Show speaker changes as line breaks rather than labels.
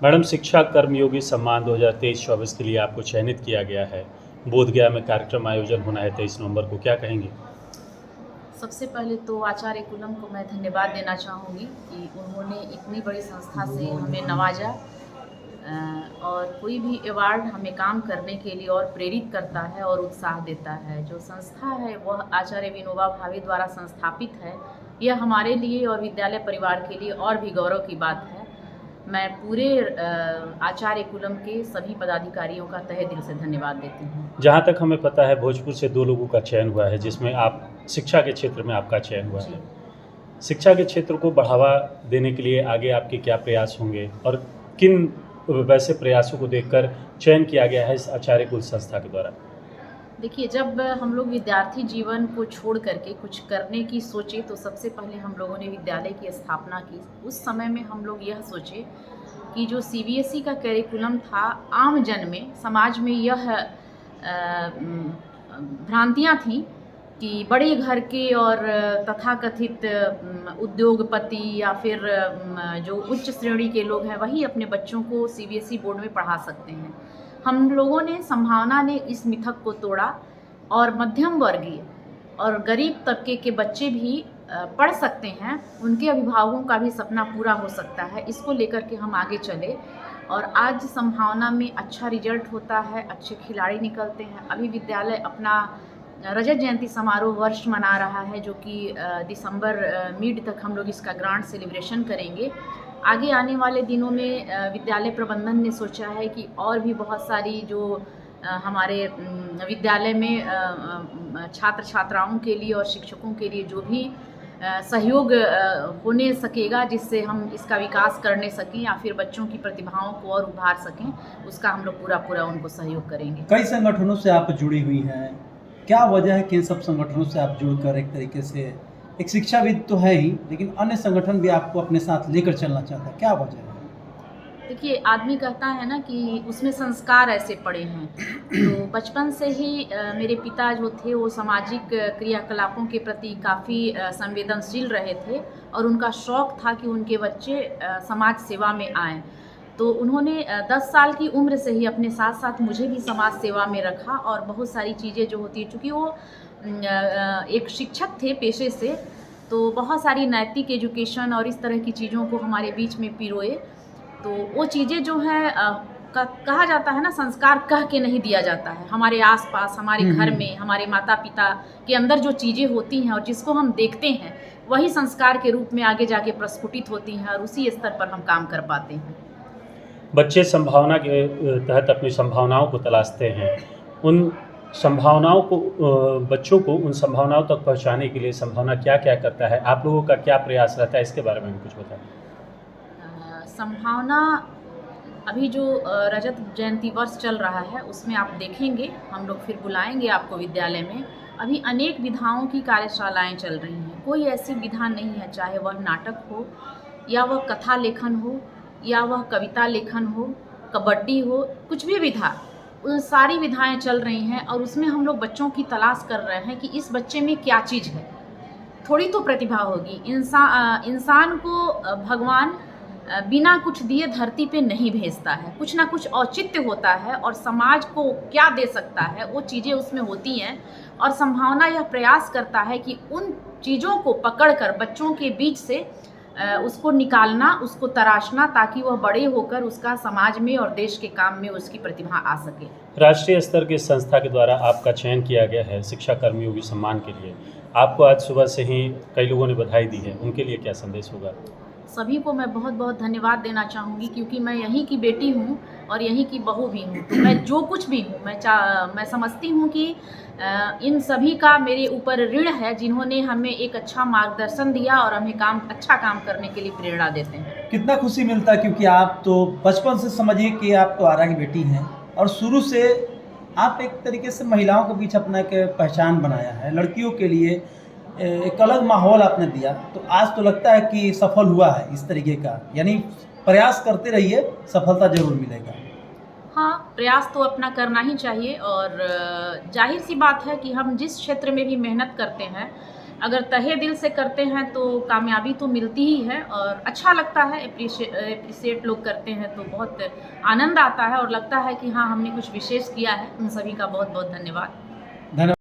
Madam, शिक्षा कर्मयोगी सम्मान 2023-24 के लिए आपको चयनित किया गया है। बोधगया में कार्यक्रम आयोजन होना है 23 नवंबर को, क्या कहेंगे?
सबसे पहले तो आचार्य कुलम को मैं धन्यवाद देना चाहूँगी कि उन्होंने इतनी बड़ी संस्था से हमें नवाजा। और कोई भी अवार्ड हमें काम करने के लिए और प्रेरित करता है और उत्साह देता है। जो संस्था है वह आचार्य विनोबा भावे द्वारा संस्थापित है। यह हमारे लिए और विद्यालय परिवार के लिए और भी गौरव की बात है। मैं पूरे आचार्य कुलम के सभी पदाधिकारियों का तहे दिल से धन्यवाद देती हूँ।
जहाँ तक हमें पता है, भोजपुर से 2 लोगों का चयन हुआ है, जिसमें आप शिक्षा के क्षेत्र में आपका चयन हुआ है। शिक्षा के क्षेत्र को बढ़ावा देने के लिए आगे आपके क्या प्रयास होंगे और किन वैसे प्रयासों को देखकर चयन किया गया है इस आचार्य कुल संस्था के द्वारा?
देखिए, जब हम लोग विद्यार्थी जीवन को छोड़ करके कुछ करने की सोचे तो सबसे पहले हम लोगों ने विद्यालय की स्थापना की। उस समय में हम लोग यह सोचे कि जो सीबीएसई का करिकुलम था, आम जन में, समाज में यह भ्रांतियाँ थीं कि बड़े घर के और तथाकथित उद्योगपति या फिर जो उच्च श्रेणी के लोग हैं वही अपने बच्चों को सीबीएसई बोर्ड में पढ़ा सकते हैं। हम लोगों ने, संभावना ने इस मिथक को तोड़ा और मध्यम वर्गीय और गरीब तबके के बच्चे भी पढ़ सकते हैं, उनके अभिभावकों का भी सपना पूरा हो सकता है। इसको लेकर के हम आगे चले और आज संभावना में अच्छा रिजल्ट होता है, अच्छे खिलाड़ी निकलते हैं। अभी विद्यालय अपना रजत जयंती समारोह वर्ष मना रहा है, जो कि दिसंबर मिड तक हम लोग इसका ग्रांड सेलिब्रेशन करेंगे। आगे आने वाले दिनों में विद्यालय प्रबंधन ने सोचा है कि और भी बहुत सारी जो हमारे विद्यालय में छात्र छात्राओं के लिए और शिक्षकों के लिए जो भी सहयोग होने सकेगा, जिससे हम इसका विकास करने सकें या फिर बच्चों की प्रतिभाओं को और उभार सकें, उसका हम लोग पूरा उनको सहयोग करेंगे।
कई संगठनों से आप जुड़ी हुई हैं, क्या वजह है कि इन सब संगठनों से आप जुड़कर एक तरीके से, एक शिक्षाविद तो है ही लेकिन अन्य संगठन भी आपको अपने साथ लेकर चलना चाहता है, क्या वजह है?
देखिए, आदमी कहता है ना कि उसमें संस्कार ऐसे पड़े हैं। तो बचपन से ही मेरे पिता जो थे वो सामाजिक क्रियाकलापों के प्रति काफ़ी संवेदनशील रहे थे और उनका शौक़ था कि उनके बच्चे समाज सेवा में आएँ। तो उन्होंने 10 साल की उम्र से ही अपने साथ साथ मुझे भी समाज सेवा में रखा और बहुत सारी चीज़ें जो होती है, चूँकि वो एक शिक्षक थे पेशे से, तो बहुत सारी नैतिक एजुकेशन और इस तरह की चीज़ों को हमारे बीच में पिरोए। तो वो चीज़ें जो हैं, कहा जाता है ना, संस्कार कह के नहीं दिया जाता है। हमारे आसपास, हमारे घर में, हमारे माता पिता के अंदर जो चीज़ें होती हैं और जिसको हम देखते हैं, वही संस्कार के रूप में आगे जाके प्रस्फुटित होती हैं और उसी स्तर पर हम काम कर पाते हैं।
बच्चे संभावना के तहत अपनी संभावनाओं को तलाशते हैं। उन संभावनाओं को, बच्चों को उन संभावनाओं तक पहुंचाने के लिए संभावना क्या-क्या करता है? आप लोगों का क्या प्रयास रहता है? इसके बारे में भी कुछ बताएं।
संभावना, अभी जो रजत जयंती वर्ष चल रहा है उसमें आप देखेंगे, हम लोग फिर बुलाएंगे आपको विद्यालय में। अभी अनेक विधाओं की कार्यशालाएँ चल रही हैं। कोई ऐसी विधा नहीं है, चाहे वह नाटक हो या वह कथा लेखन हो या वह कविता लेखन हो, कबड्डी हो, कुछ भी विधा, सारी विधाएं चल रही हैं और उसमें हम लोग बच्चों की तलाश कर रहे हैं कि इस बच्चे में क्या चीज़ है। थोड़ी तो प्रतिभा होगी। इंसान को भगवान बिना कुछ दिए धरती पे नहीं भेजता है, कुछ ना कुछ औचित्य होता है और समाज को क्या दे सकता है वो चीज़ें उसमें होती हैं। और संभावना यह प्रयास करता है कि उन चीज़ों को पकड़कर बच्चों के बीच से उसको निकालना, उसको तराशना, ताकि वह बड़े होकर उसका समाज में और देश के काम में उसकी प्रतिभा आ सके।
राष्ट्रीय स्तर की संस्था के द्वारा आपका चयन किया गया है शिक्षा कर्मयोगी सम्मान के लिए। आपको आज सुबह से ही कई लोगों ने बधाई दी है, उनके लिए क्या संदेश होगा?
सभी को मैं बहुत बहुत धन्यवाद देना चाहूँगी, क्योंकि मैं यहीं की बेटी हूँ और यहीं की बहू भी हूँ। तो मैं जो कुछ भी हूँ, मैं समझती हूँ कि इन सभी का मेरे ऊपर ऋण है, जिन्होंने हमें एक अच्छा मार्गदर्शन दिया और हमें अच्छा काम करने के लिए प्रेरणा देते हैं।
कितना खुशी मिलता है, क्योंकि आप तो बचपन से समझिए कि आप तो आरा की बेटी हैं और शुरू से आप एक तरीके से महिलाओं के बीच अपना एक पहचान बनाया है, लड़कियों के लिए एक अलग माहौल आपने दिया। तो आज तो लगता है कि सफल हुआ है इस तरीके का, यानी प्रयास करते रहिए, सफलता जरूर मिलेगा।
हाँ, प्रयास तो अपना करना ही चाहिए और जाहिर सी बात है कि हम जिस क्षेत्र में भी मेहनत करते हैं, अगर तहे दिल से करते हैं तो कामयाबी तो मिलती ही है और अच्छा लगता है। अप्रिशिएट लोग करते हैं तो बहुत आनंद आता है और लगता है कि हाँ हमने कुछ विशेष किया है। उन सभी का बहुत बहुत धन्यवाद।
धन्यवाद।